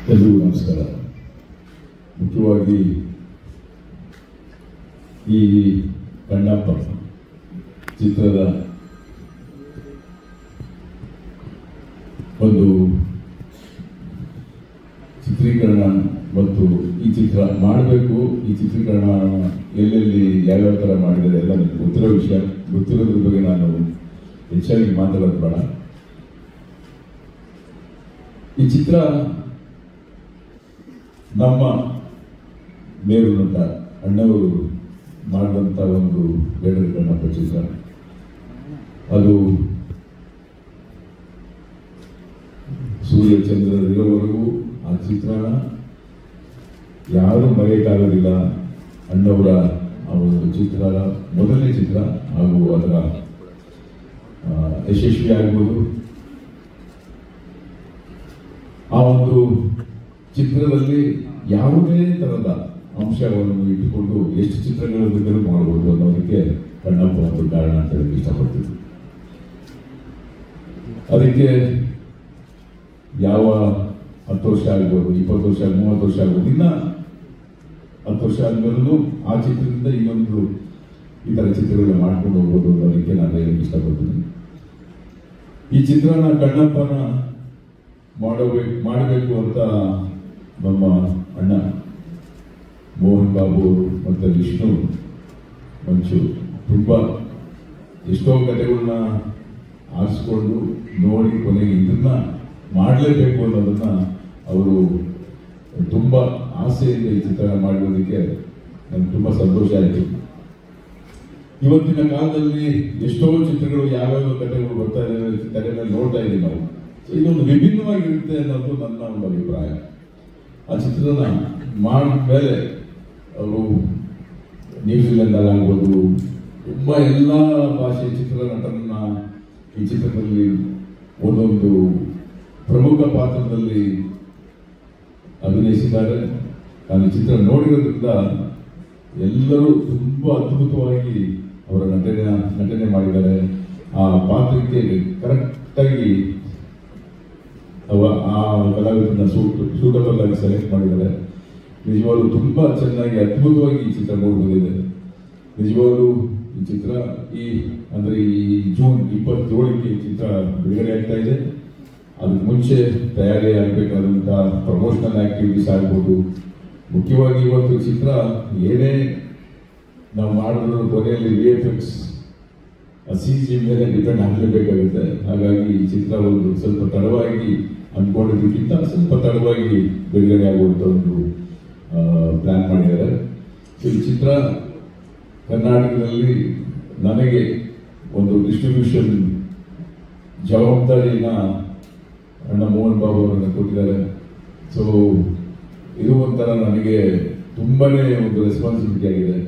ಎಲ್ಲರಿಗೂ ನಮಸ್ಕಾರ. ಮುಖ್ಯವಾಗಿ ಈ ಕಣ್ಣಪ್ಪ ಚಿತ್ರದ ಒಂದು ಚಿತ್ರೀಕರಣ ಮತ್ತು ಈ ಚಿತ್ರ ಮಾಡಬೇಕು, ಈ ಚಿತ್ರೀಕರಣ ಎಲ್ಲೆಲ್ಲಿ ಯಾವ್ಯಾವ ಥರ ಮಾಡಿದರೆ ಎಲ್ಲ ನನಗೆ ಗೊತ್ತಿರೋ ವಿಷಯ. ಗೊತ್ತಿರೋದ್ರ ಬಗ್ಗೆ ನಾನು ಹೆಚ್ಚಾಗಿ ಮಾತಾಡೋದು ಬೇಡ. ಈ ಚಿತ್ರ ನಮ್ಮ ಮೇರುನಟ ಅಣ್ಣವರು ಮಾಡಿದಂಥ ಒಂದು ಬೇಡರ ಕಣ್ಣಪ್ಪ ಚಿತ್ರ. ಅದು ಸೂರ್ಯ ಚಂದ್ರರಿರೋವರೆಗೂ ಆ ಚಿತ್ರನ ಯಾರೂ ಮರೆಯಕ್ಕಾಗೋದಿಲ್ಲ. ಅಣ್ಣವರ ಆ ಒಂದು ಚಿತ್ರ ಮೊದಲನೇ ಚಿತ್ರ ಹಾಗೂ ಅದರ ಯಶಸ್ವಿ ಆಗ್ಬೋದು. ಆ ಒಂದು ಚಿತ್ರದಲ್ಲಿ ಯಾವುದೇ ಥರದ ಅಂಶಗಳನ್ನು ಇಟ್ಟುಕೊಂಡು ಎಷ್ಟು ಚಿತ್ರಗಳ ಬೇಕಾದ್ರೂ ಮಾಡ್ಬೋದು ಅನ್ನೋದಕ್ಕೆ ಕಣ್ಣಪ್ಪ ಒಂದು ಕಾರಣ ಅಂತ ಹೇಳಕ್ಕೆ ಇಷ್ಟಪಡ್ತೀವಿ. ಅದಕ್ಕೆ ಯಾವ 10 ವರ್ಷ ಆಗ್ಬೋದು, 20 ವರ್ಷ, 30 ವರ್ಷ ಆಗ್ಬೋದು, ಇನ್ನ 10 ವರ್ಷ ಆದ್ಮೇಲೂ ಆ ಚಿತ್ರದಿಂದ ಇನ್ನೊಂದು ಈ ಥರ ಚಿತ್ರಗಳನ್ನ ಮಾಡ್ಕೊಂಡು ಹೋಗ್ಬೋದು ಅನ್ನೋದಕ್ಕೆ ನಾನು ಹೇಳಕ್ಕೆ ಇಷ್ಟಪಡ್ತೀನಿ. ಈ ಚಿತ್ರನ ಕಣ್ಣಪ್ಪನ ಮಾಡಬೇಕು ಅಂತ ನಮ್ಮ ಅಣ್ಣ ಮೋಹನ್ ಬಾಬು ಮತ್ತು ವಿಷ್ಣು ಮಂಚು ತುಂಬ ಎಷ್ಟೋ ಕಥೆಗಳನ್ನ ಆರಿಸ್ಕೊಂಡು ನೋಡಿ ಕೊನೆಗೆ ಇದನ್ನ ಮಾಡಲೇಬೇಕು ಅನ್ನೋದನ್ನ ಅವರು ತುಂಬ ಆಸೆಯಿಂದ ಈ ಚಿತ್ರ ಮಾಡಿರೋದಕ್ಕೆ ನನಗೆ ತುಂಬ ಸಂತೋಷ ಆಯಿತು. ಇವತ್ತಿನ ಕಾಲದಲ್ಲಿ ಎಷ್ಟೋ ಚಿತ್ರಗಳು ಯಾವ್ಯಾವ ಕಥೆಗಳು ಬರ್ತಾ ಇದೆ ಕಥೆ ಮೇಲೆ ನೋಡ್ತಾ ಇದ್ದೀವಿ ನಾವು. ಇದೊಂದು ವಿಭಿನ್ನವಾಗಿರುತ್ತೆ ಅನ್ನೋದು ನನ್ನ ಒಂದು ಅಭಿಪ್ರಾಯ. ಆ ಚಿತ್ರನ ಮಾಡಿದ ಮೇಲೆ ಅವರು ನ್ಯೂಜಿಲೆಂಡ್ ಆಗ್ಬೋದು ತುಂಬ ಎಲ್ಲ ಭಾಷೆಯ ಚಿತ್ರನಟರನ್ನ ಈ ಚಿತ್ರದಲ್ಲಿ ಒಂದೊಂದು ಪ್ರಮುಖ ಪಾತ್ರದಲ್ಲಿ ಅಭಿನಯಿಸಿದ್ದಾರೆ. ನಾನು ಈ ಚಿತ್ರ ನೋಡಿರೋದ್ರಿಂದ ಎಲ್ಲರೂ ತುಂಬ ಅದ್ಭುತವಾಗಿ ಅವರ ನಟನೆ ಮಾಡಿದ್ದಾರೆ. ಆ ಪಾತ್ರಕ್ಕೆ ಕರೆಕ್ಟಾಗಿ ಆ ಕಲಾವಿದರನ್ನ ಸೂಟಬಲ್ ಆಗಿ ಸೆಲೆಕ್ಟ್ ಮಾಡಿದ್ದಾರೆ. ನಿಜವಾಗ್ಲೂ ತುಂಬ ಚೆನ್ನಾಗಿ ಅದ್ಭುತವಾಗಿ ಈ ಚಿತ್ರ ನೋಡ್ಬೋದಿದೆ. ನಿಜವಾಗ್ಲೂ ಈ ಚಿತ್ರ ಅಂದರೆ ಈ ಜೂನ್ 27ಕ್ಕೆ ಈ ಚಿತ್ರ ಬಿಡುಗಡೆ ಆಗ್ತಾ ಇದೆ. ಅದಕ್ಕೆ ಮುಂಚೆ ತಯಾರಿ ಆಗಬೇಕಾದಂಥ ಪ್ರಮೋಷನಲ್ ಆಕ್ಟಿವಿಟೀಸ್ ಆಗ್ಬೋದು. ಮುಖ್ಯವಾಗಿ ಇವತ್ತು ಚಿತ್ರ ಏನೇ ನಾವು ಮಾಡಿದ್ರು ಕೊನೆಯಲ್ಲಿ VFX CG ಮೇಲೆ ಡಿಪೆಂಡ್ ಆಗಲೇಬೇಕಾಗುತ್ತೆ. ಹಾಗಾಗಿ ಈ ಚಿತ್ರ ಒಂದು ಸ್ವಲ್ಪ ತಡವಾಗಿ ಅಂದ್ಕೊಂಡಿದ್ದಕ್ಕಿಂತ ಸ್ವಲ್ಪ ತಡವಾಗಿ ಬಿಡುಗಡೆ ಆಗುವಂಥ ಒಂದು ಪ್ಲ್ಯಾನ್ ಮಾಡಿದ್ದಾರೆ. ಸೊ ಈ ಚಿತ್ರ ಕರ್ನಾಟಕದಲ್ಲಿ ನನಗೆ ಒಂದು ಡಿಸ್ಟ್ರಿಬ್ಯೂಷನ್ ಜವಾಬ್ದಾರಿನ ಅಣ್ಣ ಮೋಹನ್ ಬಾಬು ಅವರನ್ನು ಕೊಟ್ಟಿದ್ದಾರೆ. ಸೊ ಇದು ಒಂಥರ ನನಗೆ ತುಂಬಾನೇ ಒಂದು ರೆಸ್ಪಾನ್ಸಿಬಿಲಿಟಿ ಆಗಿದೆ.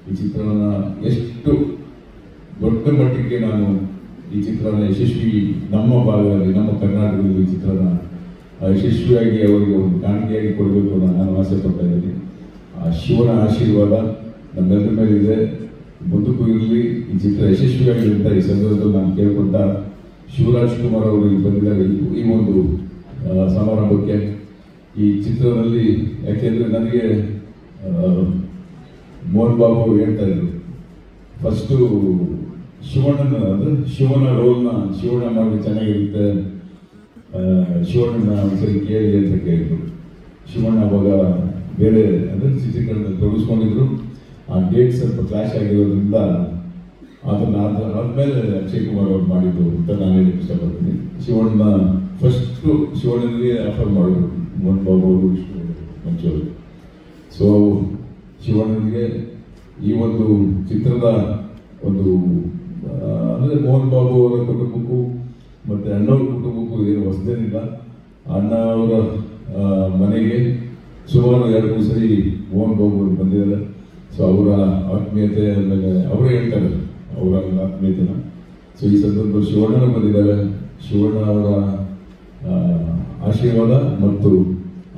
ಈ ಚಿತ್ರನ ಎಷ್ಟು ದೊಡ್ಡ ಮಟ್ಟಿಗೆ ನಾನು ಈ ಚಿತ್ರನ ಯಶಸ್ವಿ ನಮ್ಮ ಭಾಗದಲ್ಲಿ ನಮ್ಮ ಕರ್ನಾಟಕದಲ್ಲಿ ಈ ಚಿತ್ರನ ಯಶಸ್ವಿಯಾಗಿ ಅವರಿಗೆ ಒಂದು ಕಾಣಿಕೆಯಾಗಿ ಕೊಡಬೇಕು ಅಂತ ನಾನು ಆಸೆ ಪಡ್ತಾ ಇದ್ದೀನಿ. ಆ ಶಿವನ ಆಶೀರ್ವಾದ ನಮ್ಮೆಲ್ಲರ ಮೇಲಿದೆ, ಮುಂದಕ್ಕೂ ಇರಲಿ. ಈ ಚಿತ್ರ ಯಶಸ್ವಿಯಾಗಲಿ ಅಂತ ಈ ಸಂದರ್ಭದಲ್ಲಿ ನಾನು ಕೇಳ್ಕೊಂಡ ಶಿವರಾಜ್ ಕುಮಾರ್ ಅವರು ಇಲ್ಲಿ ಬಂದಿದ್ದಾರೆ ಈ ಒಂದು ಸಮಾರಂಭಕ್ಕೆ. ಈ ಚಿತ್ರದಲ್ಲಿ ಯಾಕೆಂದರೆ ನನಗೆ ಮೋಹನ್ ಬಾಬು ಹೇಳ್ತಾ ಇದ್ರು, ಫಸ್ಟು ಶಿವಣ್ಣನ ಅಂದರೆ ಶಿವನ ರೋಲ್ನ ಶಿವಣ್ಣ ಮಾಡಿ ಚೆನ್ನಾಗಿರುತ್ತೆ, ಶಿವಣ್ಣನ ಒಂದ್ಸರಿ ಕೇಳಿ ಅಂತ ಕೇಳಿದ್ರು. ಶಿವಣ್ಣ ಅವಾಗ ಬೇರೆ ಅಂದರೆ ಚಿತ್ರೀಕರಣದಲ್ಲಿ ತೊಡಗಿಸ್ಕೊಂಡಿದ್ರು. ಆ ಡೇಟ್ ಸ್ವಲ್ಪ ಕ್ಲಾಶ್ ಆಗಿರೋದ್ರಿಂದ ಅದನ್ನು ಆದ್ಮೇಲೆ ಅಕ್ಷಯ್ ಕುಮಾರ್ ಅವ್ರು ಮಾಡಿದ್ದು ಅಂತ ನಾನು ಹೇಳಕ್ಕೆ ಇಷ್ಟಪಡ್ತೀನಿ. ಶಿವಣ್ಣ ಫಸ್ಟು ಶಿವಣ್ಣನಿಗೆ ಆಫರ್ ಮಾಡಿದ್ರು ಮೋಹನ್ ಬಾಬು ಅವರು, ವಿಷ್ಣು ಮಂಚೂರು. ಸೊ ಶಿವಣ್ಣನಿಗೆ ಈ ಒಂದು ಚಿತ್ರದ ಒಂದು ಅಂದರೆ ಮೋಹನ್ ಬಾಬು ಅವರ ಕುಟುಂಬಕ್ಕೂ ಮತ್ತು ಅಣ್ಣವ್ರ ಕುಟುಂಬಕ್ಕೂ ಏನು ಹೊಸದೇನಿಲ್ಲ. ಅಣ್ಣ ಅವರ ಮನೆಗೆ ಸುಮಾರು 2-3 ಸರಿ ಮೋಹನ್ ಬಾಬು ಅವರು ಬಂದಿದ್ದಾರೆ. ಸೊ ಅವರ ಆತ್ಮೀಯತೆ ಆಮೇಲೆ ಅವರೇ ಹೇಳ್ತಾರೆ ಅವರ ಆತ್ಮೀಯತೆನ. ಸೊ ಈ ಸಂದರ್ಭದಲ್ಲಿ ಶಿವಣ್ಣನ ಬಂದಿದ್ದಾರೆ. ಶಿವಣ್ಣ ಅವರ ಆಶೀರ್ವಾದ ಮತ್ತು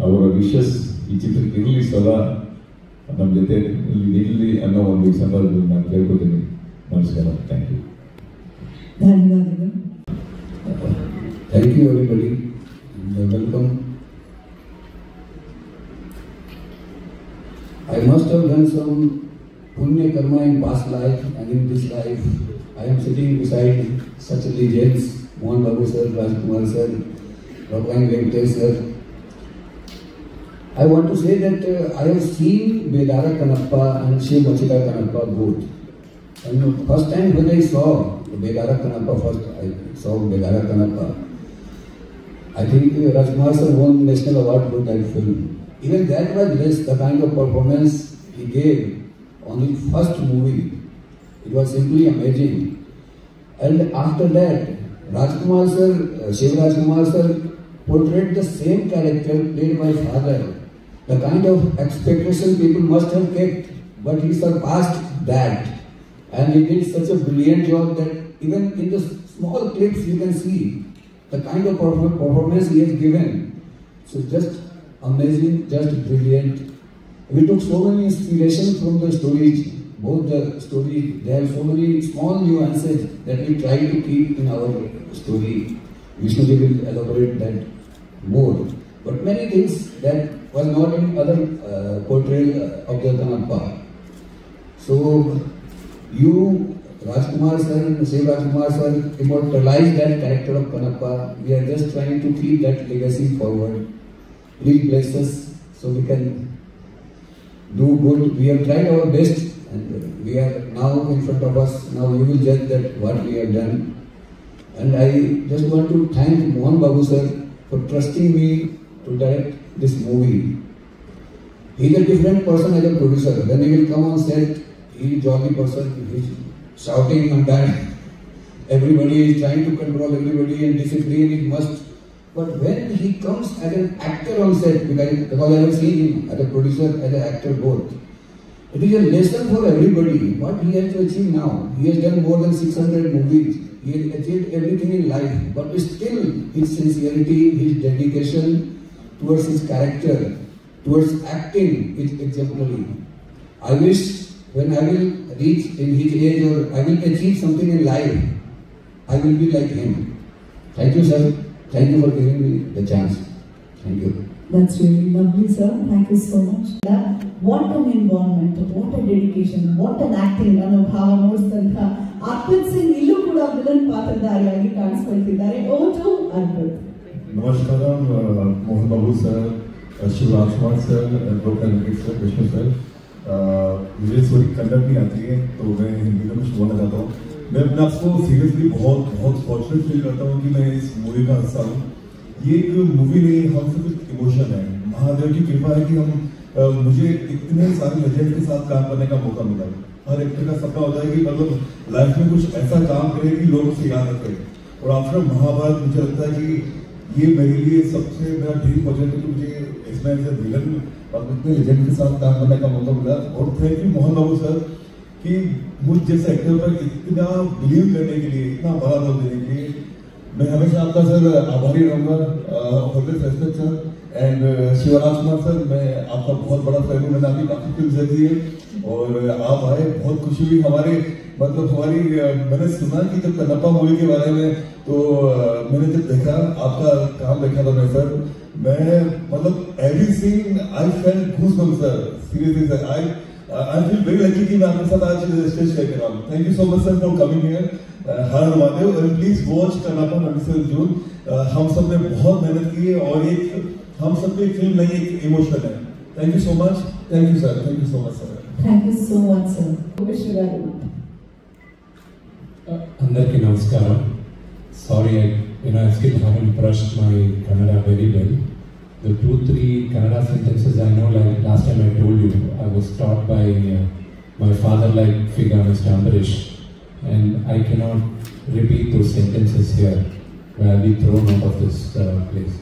ಅವರ ವಿಶಸ್ ಈ ಚಿತ್ರಕ್ಕೆ ಇರಲಿ, ಸದಾ ನಮ್ಮ ಜೊತೆ ಇರಲಿ ಅನ್ನೋ ಒಂದು ಸಂದರ್ಭದಲ್ಲಿ ನಾನು ಕೇಳ್ಕೊತೀನಿ. ನಮಸ್ಕಾರ. Thank you. ಧನ್ಯವಾದಗಳು. Thank you everybody. done some punya karma in past life, and in this life, I am sitting beside such legends, Mohan Babu sir, Rajkumar sir, Rabang Venkatesh sir. I want to say that I have seen Bedara Kanappa and Shiv Machida Kanappa both. And the first time when I saw Bedara Kanappa, I think Rajkumar sir won National Award for that film. Even that was less the kind of performance he gave on his first movie. It was simply amazing. And after that, Rajkumar sir, Shiv Rajkumar sir portrayed the same character played by father. The kind of expectation people must have kept, but he surpassed that. And he did such a brilliant job that even in the small clips you can see the kind of performance he has given. So just amazing, just brilliant. We took so many inspirations from the stories, both the stories, there are so many small nuances that we try to keep in our story. Vishnu will elaborate that more. But many things that was not in other portrayal of the Kanappa. So you, Rajkumar sir and Shiv Rajkumar sir, immortalized that character of Kanappa. We are just trying to keep that legacy forward. Please bless us so we can do good. We have tried our best and we are now in front of us. Now you will judge that what we have done. And I just want to thank Mohan Babu sir for trusting me to direct this movie. He is a different person as a producer. When he will come on set, he is a jolly person. He is shouting and that. Everybody is trying to control everybody and discipline is must. But when he comes as an actor on set, because I have seen him as a producer, as an actor both, it is a lesson for everybody. What he has to achieve now. He has done more than 600 movies. He has achieved everything in life. But still, his sincerity, his dedication towards his character, towards acting is exemplary. I wish when I will reach in his age or I will achieve something in life, I will be like him. Thank you, sir. Thank you for giving me the chance. Thank you. That's really lovely, sir. Thank you so much. What an involvement, what a dedication, what an acting. ನಾನು ಭಾವ ನೋಡಿಸಿದಂತ ಅರ್ಪಿತ್ ಸಿಂಗ್ ಇಲ್ಲೂ ಕೂಡ villain ಪಾತ್ರಧಾರಿಯಾಗಿ ಕಾಣಿಸ್ಕೊಳ್ತಿದ್ದಾರೆ. Over to Arpit. नमस्कार, Mohan Babu sir, Shiva Rajkumar sir, doctor sir, Vishnu sir. मुझे थोड़ी कन्नड़ भी आती है तो मैं हिंदी में कुछ बोलना चाहता हूँ. मैं अपने आप को सीरियसली बहुत फॉर्चुनेट फील करता हूँ कि मैं इस मूवी का हिस्सा हूँ. ये एक मूवी नहीं, हम सिर्फ इमोशन है. महादेव की कृपा है कि मुझे इतने सारे लेजेंड के साथ काम करने का मौका मिला. हर एक्टर का सपना होता है कि मतलब लाइफ में कुछ ऐसा काम करे कि लोग उसे याद रखें. और आफ्टर महाभारत मुझे लगता है कि ये मेरे लिए सबसे मेरा ड्रीम प्रोजेक्ट है कि मुझे इसमें एज ए विलन और इतने लेजेंड के साथ काम करने का मौका मिला. और thank you Mohan Babu sir कि मुझ जैसे एक्टर पर इतना बिलीव करने के लिए, इतना बड़ा रोल देने के लिए. मैं हमेशा आपका सर आभारी रहूँगा. Always respect sir. And Shiva Rajkumar sir, मैं आपका बहुत बड़ा फैन हूँ. मैंने आपकी काफी फिल्म देखी है और आप आए, बहुत खुशी हुई. हमारी मैंने सुना कि जब कन्नप्पा मूवी के बारे में तो मैंने जब देखा, आपका काम देखा था मैं सर, मैं मतलब every scene I felt goosebumps sir. Seriously sir, I feel very lucky कि मैं आपके साथ आज स्टेज शेयर कर रहा हूँ. Thank you so much sir for coming here. Her Mahadev. And please watch Kannappa 27 जून. हम सब ने बहुत मेहनत की है और एक हम सब की फिल्म नहीं, एक इमोशनल है. Thank you so much. Thank you sir. Thank you so much sir. Thank you so much, sir. Vishnu garu. Andarki namaskaram. Sorry, I still haven't brushed my Kannada very well. The 2-3 Kannada sentences I know, like last time I told you, I was taught by my father-like figure, Mr. Ambarish, and I cannot repeat those sentences here, where I'll be thrown out of this place.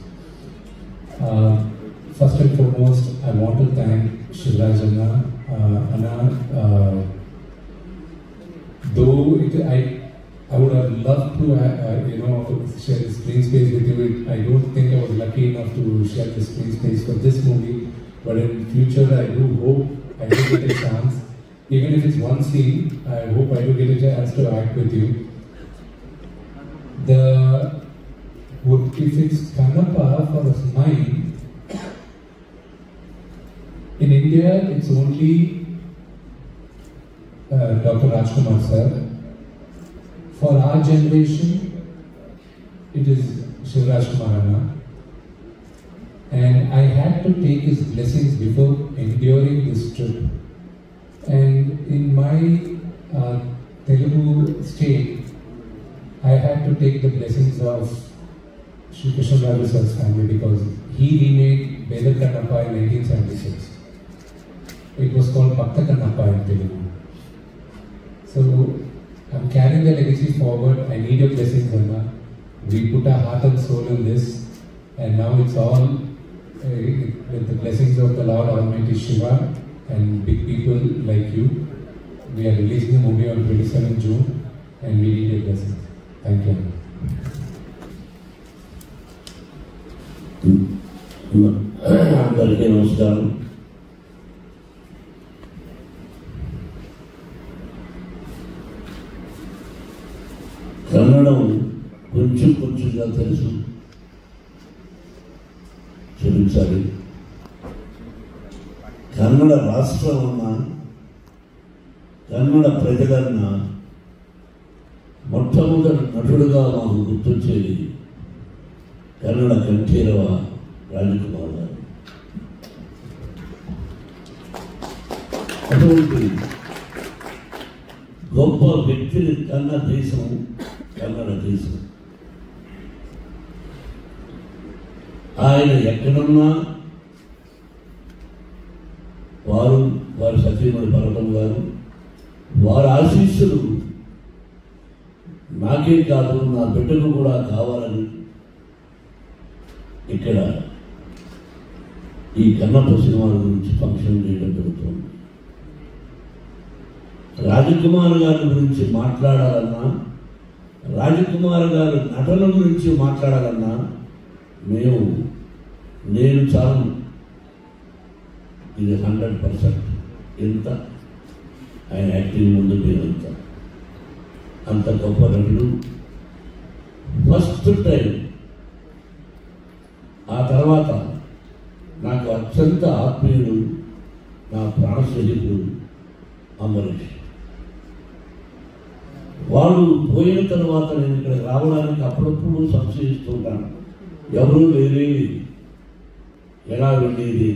First and foremost, I want to thank Shivraj Anna. Though I would have loved to share the screen space with you. I don't think I was lucky enough to share the screen space for this movie, but in future I do hope I do get a chance. Even if it's one scene, I hope I do get a chance to act with you. If it's Kannappa for a smile, in India it's only Dr. Rajkumar sir. For our generation, it is Shivraj Kumar Anna. And I had to take his blessings before enduring this trip. And in my Telugu state, I had to take the blessings of Shri Krishnaraju sir's family because he remade Bedar Kannappa in 1976. It was called Bhakta Kannappa in Telugu. So I'm carrying the legacy forward. I need your blessings, Anna. We put our heart and soul in this, and now it's all with the blessings of the Lord Almighty Shiva and big people like you. We are releasing the movie on 27th June, and we need your blessings. Thank you. అందరికీ నమస్కారం. కన్నడం కొంచెం కొంచెంగా తెలుసు, క్షమించాలి. కన్నడ రాష్ట్రం అన్నా, కన్నడ ప్రజలన్నా మొట్టమొదటి నటుడుగా మాకు గుర్తొచ్చేది కన్నడ కంఠీరవ రాజకుమార్ గారు. అటువంటి గొప్ప వ్యక్తిని కన్న దేశం కన్నడ దేశం. ఆయన ఎక్కడున్నా వారు, వారి సతీమణి పర్వతం గారు, వారి ఆశీస్సులు నాకే కాదు నా బిడ్డకు కూడా కావాలని ఇక్కడ ఈ కన్నప్ప సినిమాల గురించి ఫంక్షన్ చేయడం జరుగుతుంది. రాజకుమార్ గారి గురించి మాట్లాడాలన్నా, రాజకుమార్ గారి నటన గురించి మాట్లాడాలన్నా నేను చాలా ఇది 100%. ఎంత ఆయన యాక్టింగ్ ముందు మేమంత అంత గొప్ప నటుడు. ఫస్ట్ టైం, ఆ తర్వాత నాకు అత్యంత ఆత్మీయుడు, నా ప్రాణ స్నేహితుడు అంబరీష్. వాడు పోయిన తర్వాత నేను ఇక్కడ రావడానికి అప్పుడప్పుడు సంశయిస్తుంటాను, ఎవరూ లేరే, ఎలా వెళ్ళేది.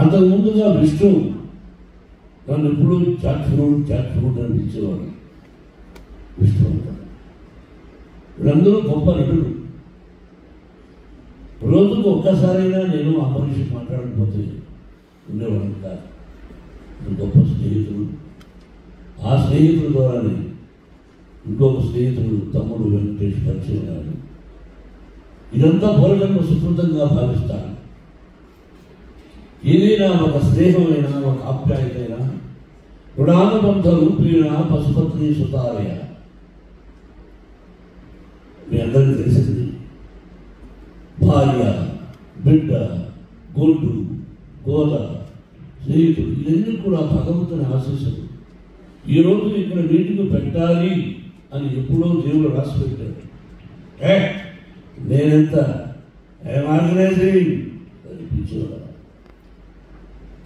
అంతకుముందుగా విష్ణు నన్ను ఎప్పుడు చాట్ ఫ్రూట్ అనిపించేవాడు. విష్ణు వీళ్ళందరూ గొప్ప నటుడు. రోజుకు ఒక్కసారైనా నేను అంబరీష్ మాట్లాడకపోతే ఉండేవాడిని కాదు. గొప్ప స్నేహితుడు. ఆ స్నేహితుల ద్వారానే ఇంకొక స్నేహితుడు తమ్ముడు వెంకటేష్ పరిచయం. ఇదంతా పూర్వజన్మ సుకృతంగా భావిస్తాను. ఏదైనా ఒక స్నేహమైనా, ఒక ఆప్యాయతైనా రుణానుబంధ రూపేణ పశుపత్ని సుతారయ. మీ అందరికీ తెలిసింది, భార్య, బిడ్డ, గొడ్డు, గోద, స్నేహితుడు, ఇవన్నీ కూడా భగవంతుని ఆశీస్సులు. ఈరోజు ఇక్కడ వీటికి పెట్టాలి అని ఎప్పుడో దేవుడు రాసి పెట్టాడు. నేనెంత ఆర్గనైజింగ్ అనిపించేవాడు.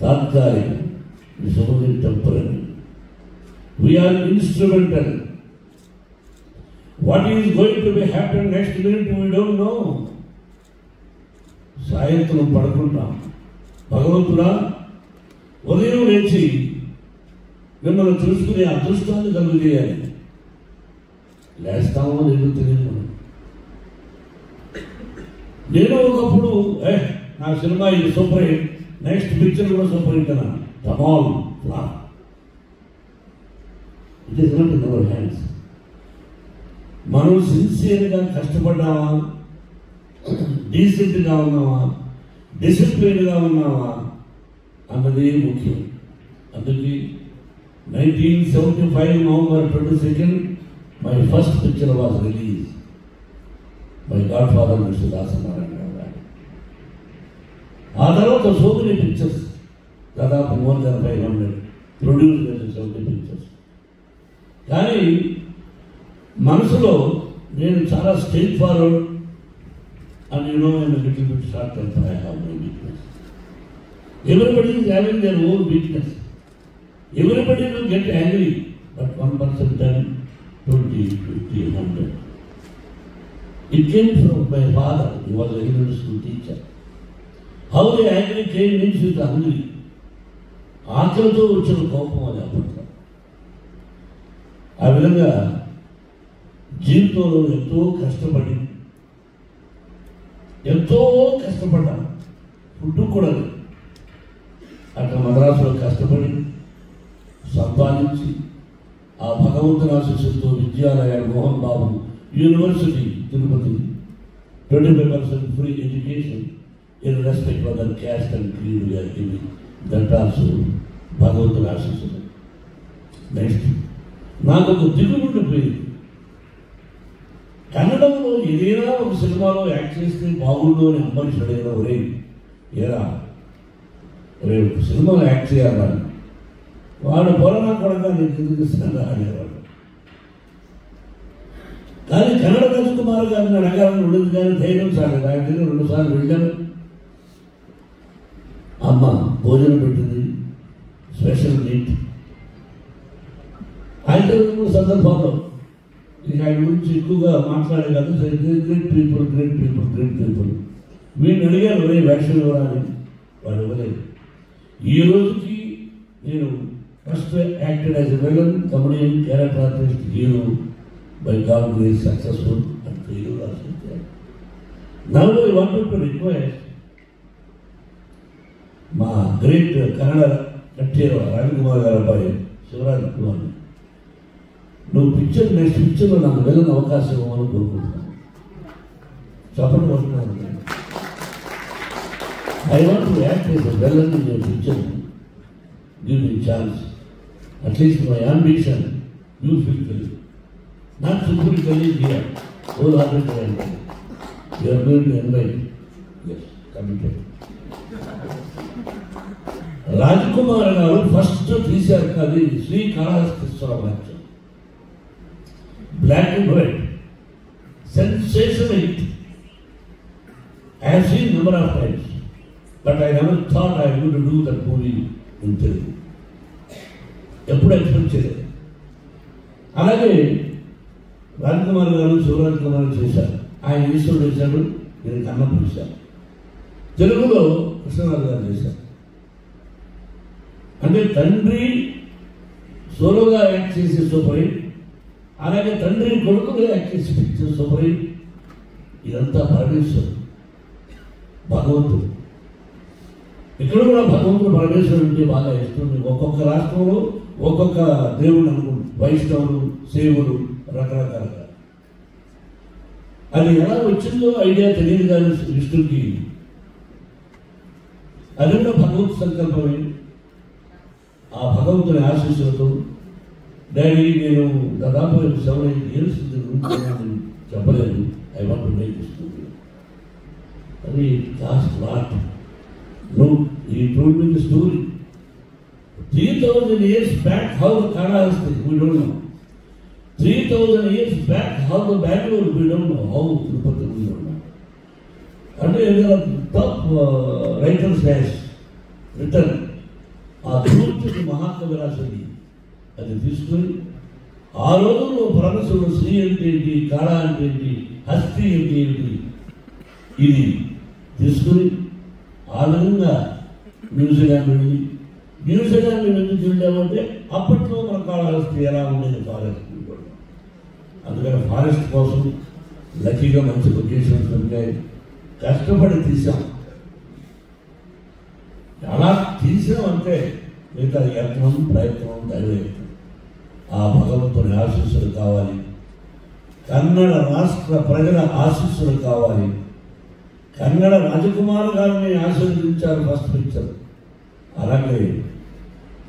తాత్కాలిక, temporary. We are instrumental. What is going to be happen next minute we don't know. సాయంత్రం పడుకుంటాం, భగవంతుడా ఉదయం లేచి మిమ్మల్ని చూసుకునే అదృష్టాన్ని కలుగు చేయాలి. లేస్తామో లేదో తెలియదు మనం. నేను ఒకప్పుడు నా సినిమా ఇది సూపర్ హిట్, నెక్స్ట్ పిక్చర్ కూడా సూపర్ హిట్ అన్నా. తమాల్ flop. It is not in our hands. మనం సిన్సియర్గా కష్టపడ్డామా, డీసెంట్గా ఉన్నామా, డిసిప్లిన్గా ఉన్నామా అన్నది ముఖ్యం. అందుకే 1975 November 22nd my first picture was released. My godfather Mr. Dasanarayana Garu. ఆ తర్వాత so many pictures, దాదాపు more than 500 produced as 70 pictures. కానీ మనసులో నేను చాలా straight forward and you know I'm a little bit short temper. I have my weakness. Everybody is having their own weakness. Everybody will get angry, but one person 10, 20, 50, 100. It came from my father. He was a university teacher. How the angry came means with hungry. ఆకలితో వచ్చిన కోపం అది అప్పట్లో. ఆ విధంగా జీవితంలో ఎంతో కష్టపడ్డాను. ఫుడ్ కూడా అక్కడ మద్రాసులో కష్టపడి సంపాదించి ఆ భగవంతుని ఆశీస్సులతో విద్యాలయాలు Mohan Babu university Tirupati 25% free education irrespective of their caste and creed we are giving. That also భగవంతుని ఆశీస్సులు. నెక్స్ట్ నాకు ఒక దిగులు ఉండిపోయింది. కన్నడంలో ఏదైనా ఒక సినిమాలో యాక్ట్ చేస్తే బాగుండు అని అమ్మని అడిగిన ఒరే ఏరా ఒరే ఒక సినిమాలో యాక్ట్ చేయాలని వాడు పొరనా కూడా నేను ఎందుకు ఇస్తాను అనేవాడు. కానీ కన్నడ రాజకుమార్ గారిని అడగాలని ఉండదు, కానీ ధైర్యం సాగదు. ఆయన దగ్గర 2 సార్లు వెళ్ళాను. అమ్మ భోజనం పెట్టింది, స్పెషల్ మీట్. ఆయన సందర్భంలో ఇక ఆయన గురించి ఎక్కువగా మాట్లాడే కాదు. గ్రేట్ పీపుల్ వీడిని అడిగారు ఒరే వేషం ఇవ్వడానికి, వాడు ఇవ్వలేదు. ఈ రోజుకి నేను first acted as a villain, comedian, character artist, hero. By God grace, successful and failure also there. Now I wanted to request my great Kannada Kattira Ravikumar Garabai, Shivaraj Kumar. No picture, next picture, and I'm well in Avakasa. I want to act as a villain in your picture. Give me a chance. At least my ambition, you fulfill. Not simply here, wholeheartedly. You are going to invite. Yes, committed. Rajkumar garu first teaser kadi Sri Kalahasteswara Mancham. Black and white. Sensational hit. I have seen number of times, but I never thought I would do that movie in Telugu. Eppudu expect cheyaledu. Alage Rajkumar గారు శివరాజ్ కుమార్ చేశారు. ఆయన ఈశ్వరుడు చేశాడు, నేను కన్నప్ప చేశాను. తెలుగులో కృష్ణరాజు గారు చేశారు. అంటే తండ్రి సోలోగా యాక్ట్ చేసే సూపర్ హిట్, అలాగే తండ్రి కొడుకుగా యాక్ట్ చేసి పిక్చర్ సూపర్ హిట్. ఇదంతా పరమేశ్వరుడు, భగవంతుడు. ఇక్కడ కూడా భగవంతుడు పరమేశ్వరుడు అంటే బాగా ఇష్టం. ఒక్కొక్క రాష్ట్రంలో ఒక్కొక్క దేవుడు అనుకుంటు, వైష్ణవుడు, శైవుడు, రకరకాలుగా. అది ఎలా వచ్చిందో ఐడియా తెలియదు కానీ విష్ణుకి అది కూడా భగవత్ సంకల్పమే. ఆ భగవంతుని ఆశీస్సులతో డాడీ నేను దాదాపు 7-8 years చెప్పలేదు. I want to make this movie. అది cost lot. No he told me the story 3000 years back how the Kalahasti, we don't know. 3000 years back how the Bangalore, we don't know. How Tirupati, we don't know. And there are top writers has written ఆ పూర్తి మహాకవిరాశని అది తీసుకుని ఆ రోజుల్లో పరమశివుడు శ్రీ అంటే ఏంటి, కాళ అంటే ఏంటి, హస్తి అంటే ఏంటి, ఇది తీసుకుని ఆ విధంగా న్యూజిలాండ్ ఎందుకు వెళ్ళామంటే అప్పట్లో మన కాళహస్తి ఎలా ఉండేది ఫారెస్ట్. అందుకని ఫారెస్ట్ కోసం లక్కీగా మంచి లొకేషన్స్ ఉంటాయి. కష్టపడి తీసాం. అలా తీసామంటే మిగతా యత్నం, ప్రయత్నం, దైవయత్నం. ఆ భగవంతుని ఆశీస్సులు కావాలి, కన్నడ రాష్ట్ర ప్రజల ఆశీస్సులు కావాలి. కన్నడ రాజకుమార్ గారిని ఆశీర్వదించారు ఫస్ట్ పిక్చర్. అలాగే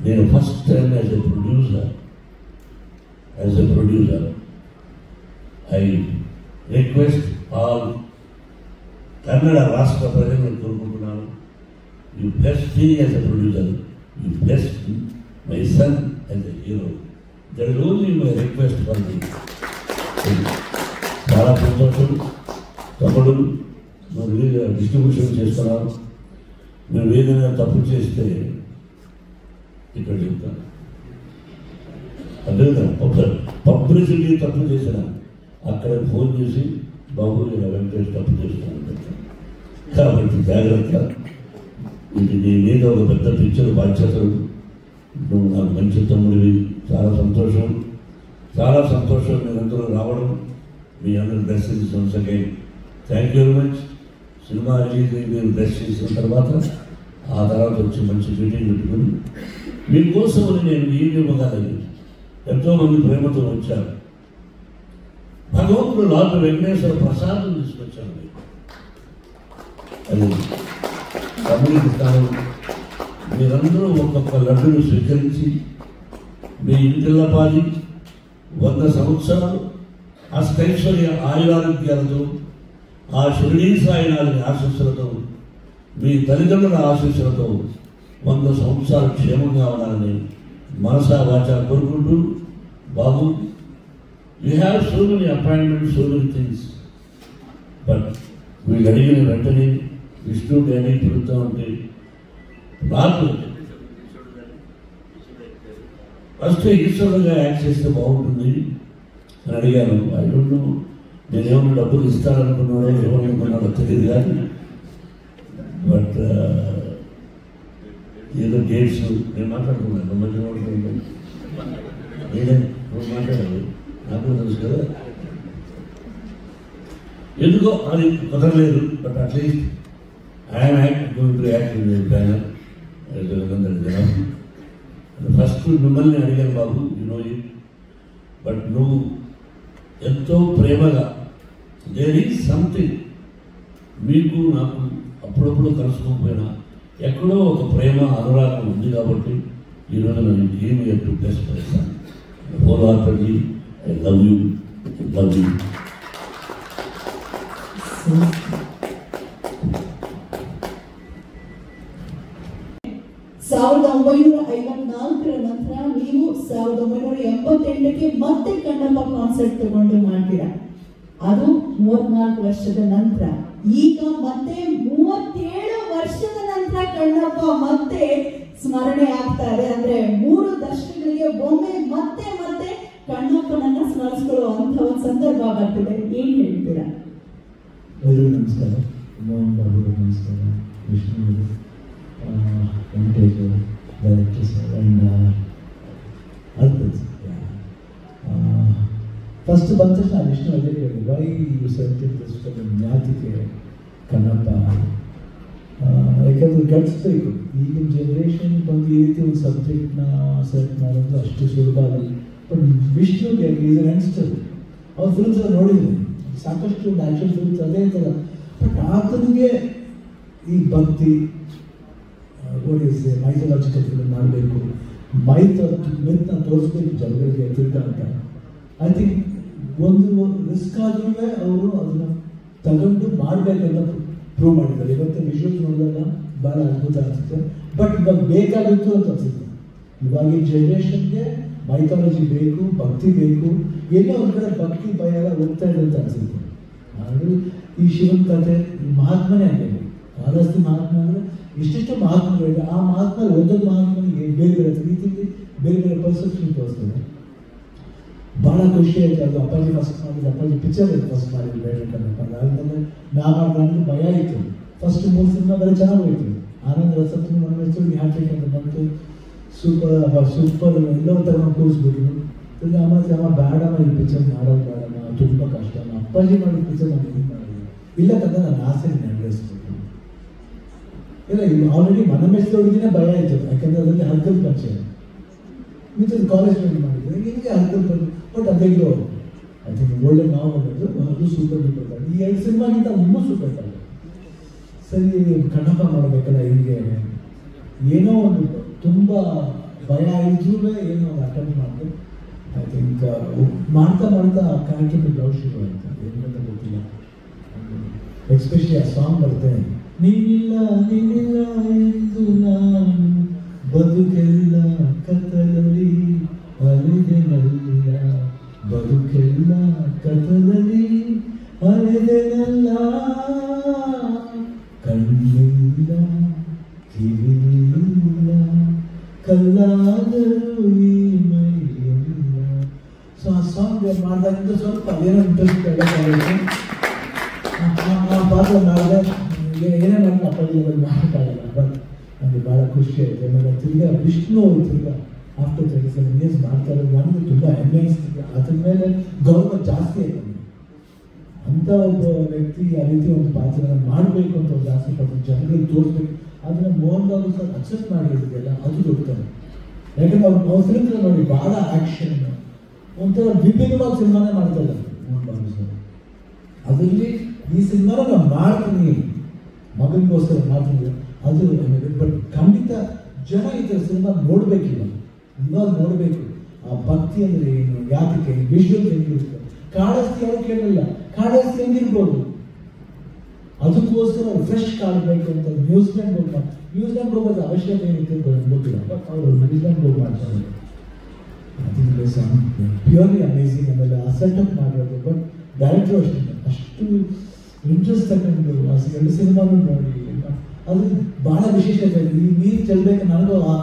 నేను first time as a producer I request all Kannada రాష్ట్ర ప్రజలను కోరుకుంటున్నాను. You bless me as a producer, you bless my son as a hero. That is only my request for me. చాలా సంతోషం. తమ్ముడు నువ్వు డిస్ట్రిబ్యూషన్ చేస్తున్నావు. నువ్వు ఏదైనా తప్పు చేస్తే ఇక్కడ చెప్తాను. అదే పబ్లిసిటీ తప్పు చేసిన అక్కడ ఫోన్ చేసి బాబు ఇలా వెంకటేష్ తప్పు చేస్తున్నాను కాబట్టి జాగ్రత్త, ఇది నీ మీద ఒక పెద్ద పిక్చర్ బాధ్యతలు, నువ్వు నాకు మంచి తమ్ముడివి, చాలా సంతోషం మీరందరూ రావడం, మీ అందరూ blessings once again. Thank you very much. Cinema release అయ్యి మీరు బ్లెస్ చేసిన తర్వాత ఆ తర్వాత వచ్చి మంచి మీటింగ్ పెట్టుకుని మీకోసమని నేను ఏమి ఇవ్వగలను. ఎంతోమంది ప్రేమతో వచ్చారు. భగవంతుడు లార్డ్ వెంకటేశ్వర ప్రసాదం తీసుకొచ్చాను. అది గమనిస్తాను. మీరందరూ ఒక్కొక్క లడ్డును స్వీకరించి మీ ఇంటిల్లపాలి 100 సంవత్సరాలు అష్టైశ్వర్య ఆయురారోగ్యాలతో ఆ షిరిడీ సాయినాథుని ఆశీస్సులతో మీ తల్లిదండ్రుల ఆశీస్సులతో 100 సంవత్సరాలు క్షేమంగా ఉండాలని మనసా వాచా కోరుకుంటూ, Babu you have so many appointments, so many things, but వీళ్ళు అడిగిన వెంటనే విష్ణు డ్యానీ తిరుగుతూ ఉంటే నాకు ఫస్ట్ ఈశ్వరుడుగా యాక్ట్ చేస్తే బాగుంటుంది అని అడిగాను. ఐ డోంట్ నో, నేనేమన్నా డబ్బులు ఇస్తాననుకున్నానో ఏమనుకున్నానో తెలియదు కానీ, బట్ ఏదో డేట్స్ నేను మాట్లాడుకున్నాను. మంచిగా మాట్లాడుకున్నాను, నేనే మాట్లాడాలి, నాకు తెలుసు కదా. ఎందుకో అది కుదరలేదు. But at least I'm going to act in this banner. First మిమ్మల్ని అడిగాను, బాబు యు నో ఇట్, బట్ నువ్వు ఎంతో ప్రేమగా దేర్ ఈజ్ సంథింగ్, మీకు నాకు అప్పుడప్పుడు కలుసుకోకపోయినా ఎక్కడో ఒక ప్రేమ అనురాగం ఉంది కాబట్టి ఈరోజు నన్ను గేమ్ టు ప్లస్ చేస్తాను. Whole heartedly I love you. 1954 ನಂತರ ನೀವು 1988ಕ್ಕೆ ಮತ್ತೆ ಕಣ್ಣಪ್ಪ ಕಾನ್ಸರ್ಟ್ ತಗೊಂಡು ಮಾಡ್ತೀರಾ. ಅದು 34 ವರ್ಷದ ನಂತರ. ಈಗ ಮತ್ತೆ 37 ವರ್ಷದ ನಂತರ ಕಣ್ಣಪ್ಪ ಮತ್ತೆ ಸ್ಮರಣೆ ಆಗ್ತಾರೆ. ಅಂದ್ರೆ 3 ದಶಕಗಳಿಗೆ ಒಮ್ಮೆ ಮತ್ತೆ ಕಣ್ಣಪ್ಪನನ್ನ ಸ್ಮರಿಸಿಕೊಳ್ಳುವಂತ ಒಂದು ಸಂದರ್ಭ ಬರ್ತಿದೆ. ಏನ್ ಹೇಳ್ತೀರಾ? ಎಲ್ಲರಿಗೂ ನಮಸ್ಕಾರ. ಮೋಹನ್ ಬಾಬು ನಮಸ್ಕಾರ, Vishnu Venkatesh director sir and Arpit. First ಬಂದ ತಕ್ಷಣ ವಿಷ್ಣು ಅದೇ ಹೇಳಿ, why you selected this film, ಯಾತಿಗೆ ಕಣ್ಣಪ್ಪ? ಯಾಕಂದ್ರೆ ಗಡಿಸ್ಬೇಕು. ಈಗಿನ ಜನ್ರೇಷನ್ ಬಂದು ಈ ರೀತಿ ಒಂದು ಸಬ್ಜೆಕ್ಟ್ನ ಸೆಲೆಕ್ಟ್ ಮಾಡೋದು ಅಷ್ಟು ಸುಲಭ ಆಗಲ್ಲ. ಬಟ್ ವಿಷ್ಣುಗೆ ಈಸ್ ಅನ್ ಯಂಗ್ಸ್ಟರ್, ಅವ್ರ ಫಿಲ್ಮ್ಸ್ ಎಲ್ಲ ನೋಡಿದ್ದೀನಿ, ಸಾಕಷ್ಟು ನ್ಯಾಚುರಲ್ ಫಿಲ್ಮ್ಸ್ ಅದೇ ಥರ. ಬಟ್ ಆತನಿಗೆ ಈ ಭಕ್ತಿ ಮೈಥಾಲಜಿಕಲ್ ಫಿಲ್ಮ್ ಮಾಡಬೇಕು, ಮಿತ್ನ ತೋರಿಸ್ಬೇಕು ಜನಗಳಿಗೆ ತಿರ್ಗಾ ಅಂತ. ಐ ಥಿಂಕ್ ಒಂದು ರಿಸ್ಕ್ ಆದ್ರೂ ಅವರು ಅದನ್ನು ತಗೊಂಡು ಮಾಡಬೇಕಂತ ಪ್ರೂವ್ ಮಾಡಿದ್ದಾರೆ. ಇವತ್ತು ವಿಷುವಲ್ಸ್ ನೋಡಿದಾಗ ಭಾಳ ಅದ್ಭುತ ಅನಿಸುತ್ತೆ. ಬಟ್ ಇವಾಗ ಬೇಕಾಗಿತ್ತು ಅಂತ ಅನಿಸುತ್ತೆ. ಇವಾಗಿನ ಜನ್ರೇಷನ್ಗೆ ಮೈಥಾಲಜಿ ಬೇಕು, ಭಕ್ತಿ ಬೇಕು. ಎಲ್ಲೋ ಒಂದು ಕಡೆ ಭಕ್ತಿ ಭಯ ಎಲ್ಲ ಹೋಗ್ತಾ ಇದೆ ಅಂತ ಅನಿಸುತ್ತೆ. ಹಾಗೂ ಈ ಶಿವನ ಕಥೆ ಮಹಾತ್ಮನೇ ಆಗಲಿ, ಆದಸ್ತಿ ಮಹಾತ್ಮ ಅಂದರೆ ಇಷ್ಟಿಷ್ಟು ಮಹಾತ್ಮಗಳಿದೆ. ಆ ಮಹಾತ್ಮ ಒಂದೊಂದು ಮಹಾತ್ಮನಿಗೆ ಬೇರೆ ಬೇರೆ ರೀತಿಯಲ್ಲಿ ಬೇರೆ ಬೇರೆ ಪರ್ಸೆಪ್ಷನ್ ತೋರಿಸ್ತದೆ. ಭಾಳ ಖುಷಿ ಆಯಿತು. ಅದು ಅಪ್ಪಾಜಿ ಫಸ್ಟ್ ಮಾಡಿದ್ದು, ಅಪ್ಪಾಜಿ ಪಿಕ್ಚರ್ ಫಸ್ಟ್ ಮಾಡಿದ್ದು ಬೇಡ ಕನ್ನಪ್ಪ. ಅದಾದ್ಮೇಲೆ ನನಗೆ ಭಯ ಆಯಿತು. ಫಸ್ಟ್ 3 ಸಿನಿಮಾ ಬೇರೆ ಚೆನ್ನಾಗಿ ಹೋಯ್ತು. ಆನಂದ್ ರಸತ್ನ ನನ್ನ ಹೆಸರು ಹ್ಯಾಟ್ರಿಕ್ ಅಂತ ಬಂತು. ಸೂಪರ್ ಎಲ್ಲೋ ಥರ ಕೂರಿಸ್ಬಿಟ್ರು. ಆಮೇಲೆ ಬೇಡಮ್ಮ ಈ ಪಿಕ್ಚರ್ ಮಾಡೋದು ಬೇಡಮ್ಮ, ತುಂಬ ಕಷ್ಟ. ಅಪ್ಪಾಜಿ ಮಾಡಿದ ಪಿಕ್ಚರ್ ನಾನು ಇದು ಮಾಡಿದ್ದೀನಿ ಇಲ್ಲ ಕದ ನನ್ನ ಆಸೆ ನೆರವೇರಿಸ್ಬೇಕು. ಇಲ್ಲ ಇಲ್ಲಿ ಆಲ್ರೆಡಿ ಮನ ಮೆಚ್ಚೋರಿಗಿನೇ ಭಯ ಆಯಿತು. ಯಾಕಂದರೆ ಅದರಲ್ಲಿ ಹರ್ಕಲ್ ಪರಿಚಯ ಮಿತ್ರ ಕಾಲೇಜ್ ಮಾಡಿದ್ರೆ ನಿಮಗೆ ಹರ್ಕಲ್ ಪರಿಚಯ. ಬಟ್ ಅದೆಲ್ಲೋ ಐ ಥಿಂಕ್ ಒಳ್ಳೆ ನಾವು ಮಾಡೋದು ಅದು ಸೂಪರ್ ಡೂಪರ್. ಈ 2 ಸಿನಿಮಾಗಿಂತ ಇನ್ನೂ ಸೂಪರ್ ತಾನೆ. ಸರಿ ಕಣ್ಣಪ್ಪ ಮಾಡಬೇಕಲ್ಲ, ಹೀಗೆ ಏನೋ ಒಂದು ತುಂಬ ಭಯ ಇದ್ರೂ ಏನೋ ಒಂದು ಅಟೆಂಪ್ಟ್ ಮಾಡಿದೆ. ಐ ಥಿಂಕ್ ಮಾಡ್ತಾ ಕ್ಯಾರೆಕ್ಟರ್ ಲವ್ ಶುರು ಆಯಿತು. ಏನಂತ ಗೊತ್ತಿಲ್ಲ. ಎಸ್ಪೆಷಲಿ ಆ ಸಾಂಗ್ ಬರುತ್ತೆ, ನೀನಿಲ್ಲ ಎಂದು ನಾನು ಬದುಕೆಲ್ಲ ಕತ್ತಲಲ್ಲಿ ಅಲೆದೆನಲ್ಲ, ಬದುಕೆಲ್ಲ ಕತ್ತಲಲ್ಲಿ ಅಲೆದೆನಲ್ಲ, ಕಣ್ಣಿಲ್ಲ ಕಿವಿಯಿಲ್ಲ ಕಲ್ಲಾದರೂ ಈ ಮೈಯಲ್ಲ, ಸ್ವಲ್ಪ ಅದೇನೋ ಇಂಟ್ರೆಸ್ಟ್ ಹೇಳೋಕ್ಕಾಗುತ್ತೆ. ಆ ಪಾತ್ರ ಮಾಡಿದೆ, ಏನೇ ಮಾಡಿ ಅಪ್ಪಾಜಿ ಮಾಡೋಕ್ಕಾಗಲ್ಲ. ಬಟ್ ನನಗೆ ಭಾಳ ಖುಷಿ ಆಯಿತು. ಆಮೇಲೆ ತಿರ್ಗಾ ವಿಷ್ಣು ಅವರು ತಿರ್ಗಾ ಆಫ್ಟರ್ 37 years ಮಾಡ್ತಾರೆ. ನನಗೆ ತುಂಬ ಹೆಮ್ಮೆ ಅನಿಸ್ತಿದೆ. ಅದ್ರ ಮೇಲೆ ಗೌರವ ಜಾಸ್ತಿ ಆಯಿತು. ಅಂಥ ಒಬ್ಬ ವ್ಯಕ್ತಿ ಆ ರೀತಿ ಒಂದು ಪಾತ್ರನ ಮಾಡಬೇಕು ಅಂತ ಒಂದು ಆಸೆ ಪಟ್ಟು ಜನಗಳಿಗೆ ತೋರಿಸ್ಬೇಕು. ಅದನ್ನ ಮೋಹನ್ ಬಾಬು ಸರ್ ಅಕ್ಸೆಪ್ಟ್ ಮಾಡಿರೋದಿದೆಯಲ್ಲ, ಅದು ದೊಡ್ಡತನ. ಯಾಕಂದ್ರೆ ಅವ್ರ ಫಿಲ್ಮ್ಗಳು ನೋಡಿ ಭಾಳ ಆ್ಯಕ್ಷನ್, ಒಂಥರ ವಿಭಿನ್ನವಾದ ಸಿನಿಮಾನೇ ಮಾಡ್ತಾ ಇದ್ದಾರೆ ಮೋಹನ್ ಬಾಬು ಸರ್. ಅದರಲ್ಲಿ ಈ ಸಿನಿಮಾನ ನಾನು ಮಾಡ್ತೀನಿ, ಮಗನಿಗೋಸ್ಕರ ಮಾಡ್ತೀನಿ, ಅದು ಬಟ್ ಖಂಡಿತ ಜನ ಈ ಥರ ಸಿನಿಮಾ ನೋಡಬೇಕಿಲ್ಲ, ಇವಾಗ ನೋಡಬೇಕು. ಆ ಭಕ್ತಿ ಅಂದರೆ ಏನು, ಯಾತಕ್ಕೆ, ವಿಷುವಲ್ ಹೆಂಗಿರುತ್ತೆ, ಕಾಡಸ್ತಿ ಯಾರು ಕೇಳಲ್ಲ, ಕಾಡಸ್ತಿ ಹೆಂಗಿರ್ಬೋದು, ಅದಕ್ಕೋಸ್ಕರ ಫ್ರೆಶ್ ಕಾಡಬೇಕು ಅಂತ ನ್ಯೂಜಿಲೆಂಡ್ ಹೋಗೋದು ಅವಶ್ಯಕತೆ ಏನಿತ್ತು ಗೊತ್ತಿಲ್ಲ. ಬಟ್ ಅವರು ನ್ಯೂಜಿಲೆಂಡ್ ಹೋಗಿ ಮಾಡ್ತಾರೆ. Purely amazing. ಆಮೇಲೆ ಆ ಸೆಟಪ್ ಮಾಡೋದು. ಬಟ್ ಡೈರೆಕ್ಟ್ರು ಅಷ್ಟು ಇಂಟ್ರೆಸ್ಟ್ ತಗೊಂಡು ಆ 2 ಸಿನಿಮಾನು ನೋಡಿ ಅದು ಭಾಳ ವಿಶೇಷತೆ. ಈ ನೀರು ಚೆಲ್ಲಬೇಕು, ನನಗೂ ಆ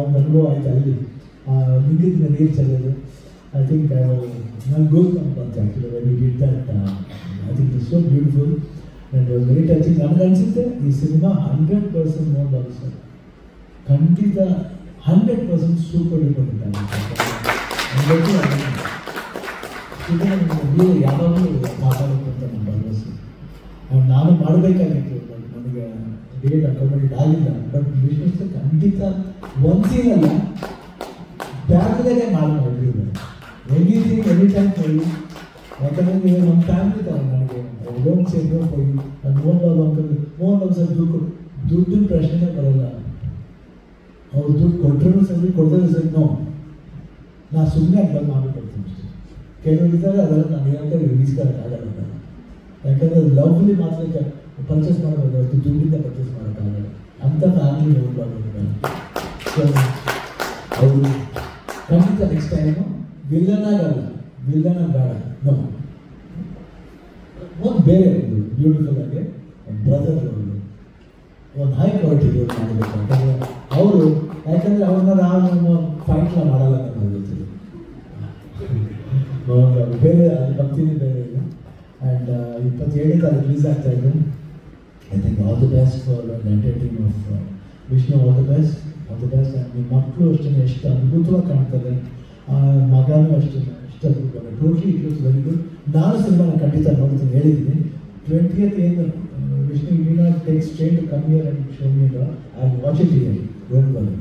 ಒಂದು ಅನುಭವ ಆಯಿತು. ಅಲ್ಲಿ ನಿಂತಿದ್ದ ನೀರು ಚೆಲ್ಲೋದು, ಐ ಥಿಂಕ್ ನಾನು ಗೋಸ್ಕರ actually when you did that, I think it's so beautiful and was very touching. ನನಗನ್ಸುತ್ತೆ ಈ ಸಿನಿಮಾ 100% ಮೋಹನ್ ಬಾಬು ಸರ್ ಖಂಡಿತ 100% ಸೂಪರ್ ಡೂಪರ್ ನೀವು ಯಾವಾಗಲೂ ಮಾತಾಡಬೇಕು ಅಂತ ನನ್ನ ಭರವಸೆ. ನಾನು ಮಾಡಬೇಕಾಗಿತ್ತು, ನನಗೆ ಡೇಟ್ ಅಕಾಮಡೇಟ್ ಆಗಿಲ್ಲ. ಬಟ್ ವಿಷ್ಣು ಸರ್ ಖಂಡಿತ ಒಂದ್ಸೀನಲ್ಲ ಬ್ಯಾಗ್ದಾಗೆ ಮಾಡಿದ್ರು. ಎನಿಥಿಂಗ್ ಎನಿ ಟೈಮ್ ಹೇಳಿ. ಯಾಕಂದರೆ ನೀವು ನಮ್ಮ ಫ್ಯಾಮಿಲಿ ಥರ ನನಗೆ don't say no for you. ನಾನು ಮೋಹನ್ ಬಾಬು ಅಂಕಲ್, ಮೋಹನ್ ಬಾಬು ಸರ್ ದುಡ್ಡಿನ ಪ್ರಶ್ನೆನೇ ಬರೋಲ್ಲ. ಅವ್ರು ದುಡ್ಡು ಕೊಟ್ಟರು ಸರಿ, ಕೊಡ್ತಾರೆ ಸರಿ, ನೋ, ನಾನು ಸುಮ್ಮನೆ ಅಡ್ಬಲ್ ಮಾಡಿಕೊಡ್ತೀನಿ ಅಷ್ಟೇ. ಕೆಲವರು ಇದ್ದಾರೆ ಅದೆಲ್ಲ ನಾನು ಏನಂತ ರಿಲೀಸ್ಕೊಳ್ಳೋಕ್ಕಾಗಲ್ಲ. ಯಾಕಂದರೆ ಲವ್ಲಿ ಮಾತ್ರ ಪರ್ಚೇಸ್ ಮಾಡಬೇಕು, ಅಷ್ಟು ದುಡ್ಡಿಂದ ಪರ್ಚೇಸ್ ಮಾಡೋಕ್ಕಾಗಲ್ಲ. ಅಂಥ ಫ್ಯಾಮಿಲಿ ನೋಡ್ಬಾರ್ದು. ಸೊ ಅವರು ಖಂಡಿತ ನೆಕ್ಸ್ಟ್ ಟೈಮು ವಿಲ್ಲನಾಗಲ್ಲ, ವಿಲ್ಲನ ಬೇಡ, ನೋ, ಒಂದು ಬೇರೆ ಒಂದು ಬ್ಯೂಟಿಫುಲ್ ಆಗಿ ಬ್ರದರ್ ಒಂದು ಹೈ ಕ್ವಾಲಿಟಿ ರೋಲ್ ಮಾಡಬೇಕು. ಯಾಕಂದರೆ ಅವರು ಅವ್ರನ್ನ ನಾವು ಫೈಟ್ಲ ಮಾಡಲ್ಲ ಅನ್ನೋದು ಗೊತ್ತಿದೆ. ಬೇರೆ ಅದು ಭಕ್ತಿನೇ ಬೇರೆ ಇಲ್ಲ. ಆ್ಯಂಡ್ 27ನೇ ತಾರೀಕು ರಿಲೀಸ್ ಆಗ್ತಾ ಇದ್ದು. I think all the best for the entire team of Vishnu. All the best. And ನಿಮ್ಮ ಮಕ್ಕಳು ಅಷ್ಟೇ ಎಷ್ಟು ಅದ್ಭುತವಾಗಿ ಕಾಣ್ತಾರೆ, ಮಗನೂ ಅಷ್ಟೇ ಎಷ್ಟು ಅದ್ಭುತವಾಗಿ. Totally it looks very good. ನಾನು ಸಿನಿಮಾನ ಖಂಡಿತ ನೋಡ್ತೀನಿ, ಹೇಳಿದ್ದೀನಿ. 20th ಏನು Vishnu you not take straight to come here and show me the I watch it here. Don't worry.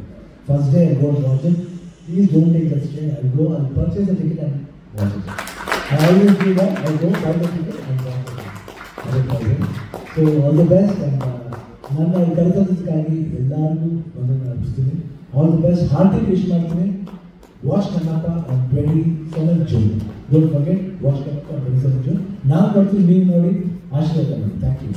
First day I go watch it. Please don't take that straight. I go I purchase the ticket and watch it. I always do that. I go buy the ticket and watch it. So all the best. And ನನ್ನ ಕಲಿತೋದಕ್ಕಾಗಿ ಎಲ್ಲರಿಗೂ ಒಂದನ್ನು ಅರ್ಪಿಸ್ತೀನಿ. All the best. Hearty wish ಮಾಡ್ತೀನಿ. Watch Kannappa on 27 June. Don't forget, watch Kannappa on 27 June. ನಾನು ಬರ್ತೀನಿ, ನೀವು ನೋಡಿ ಆಶೀರ್ವಾದ ಮಾಡಿ. Thank you.